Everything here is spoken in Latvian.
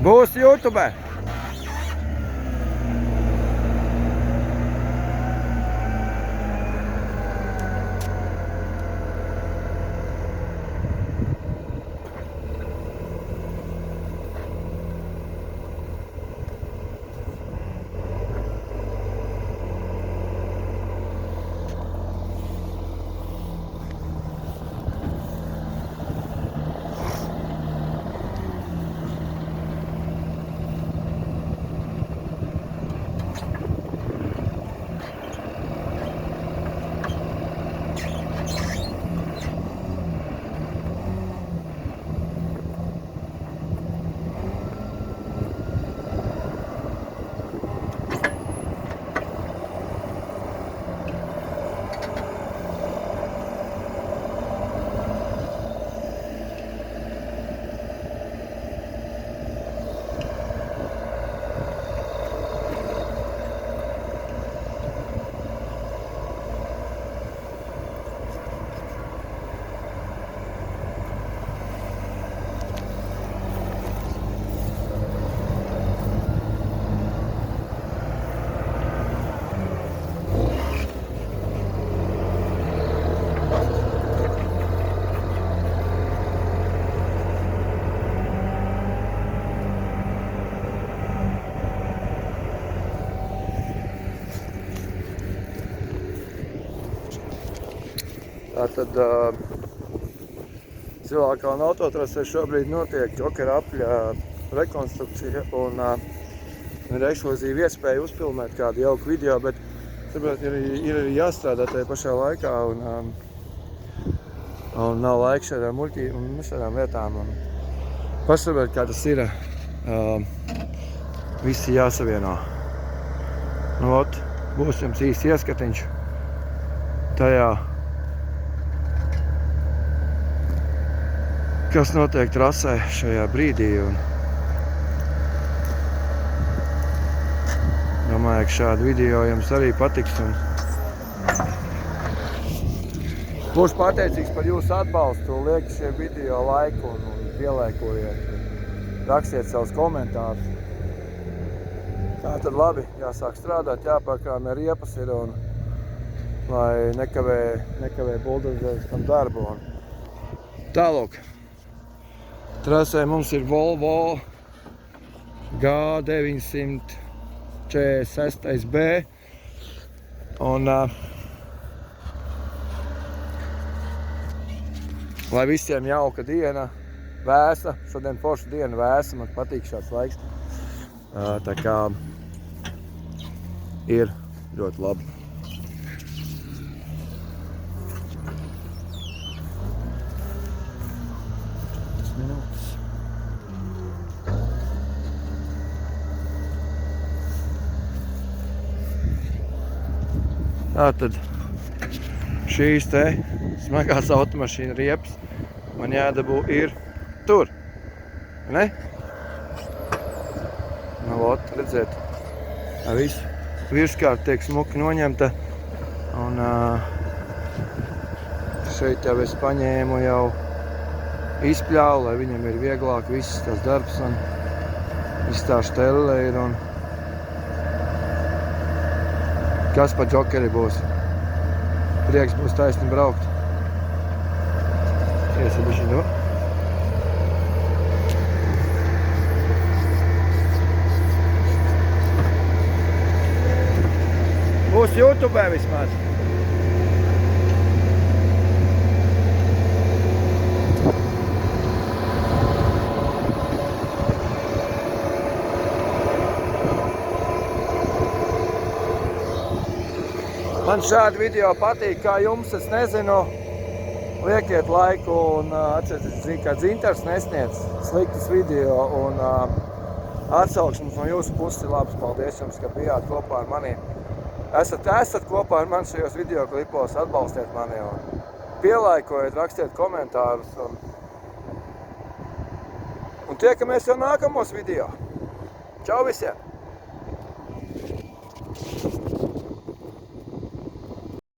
Būs YouTube. Tātad Zilākalna autotrasē šobrīd notiek Džokera apļa rekonstrukcija un ir ekskluzīva iespēja uzfilmēt kādu jauku video, bet saprāt, ir arī jāstrādā tajā pašā laikā un nav laika šādām muļķiem un šādām lietām. Pašsaprāt, kā tas ir, visi jāsavieno. Nu, ot, būs jums īsti ieskatiņš tajā, kas notiek trasē šajā brīdī. Un domāju, ka šādu video jums arī patiks. Un būšu pateicīgs par jūsu atbalstu. Liekat šie video laiku un pielēkojiet. Rakstiet savus komentārus. Tā tad labi, jāsāk strādāt, jāpārkrāmē riepas ir un lai nekavē buldozers tam darbu. Tālūk. Trasē mums ir Volvo G946B un lai visiem jauka diena, vēsa, šodien forša diena vēsa, man patīk šāds laiks, tā kā ir ļoti labi. Tātad šīs te smagās automašīna riepas man jādabū ir tur, ne? Nu, ot, redziet, visu virskārt tiek smuki noņemta un šeit jau es paņēmu jau izpļāvu, lai viņam ir vieglāk viss tas darbs un viss tā štelle ir un kas pa Džokeri būs. Prieks būs taisni braukt. Iesabiši to. Būs YouTube vismaz. Man šādi video patīk, kā jums, es nezinu, liekiet laiku un atcerieties, ka Dzintars nesniedz sliktas video un atsauksmes no jūsu puses ir labs. Paldies jums, ka bijāt kopā ar mani. Esat kopā ar mani šajos video klipos, atbalstiet mani un pielaikojiet, rakstiet komentārus un tiekamies jau nākamos video. Čau visiem!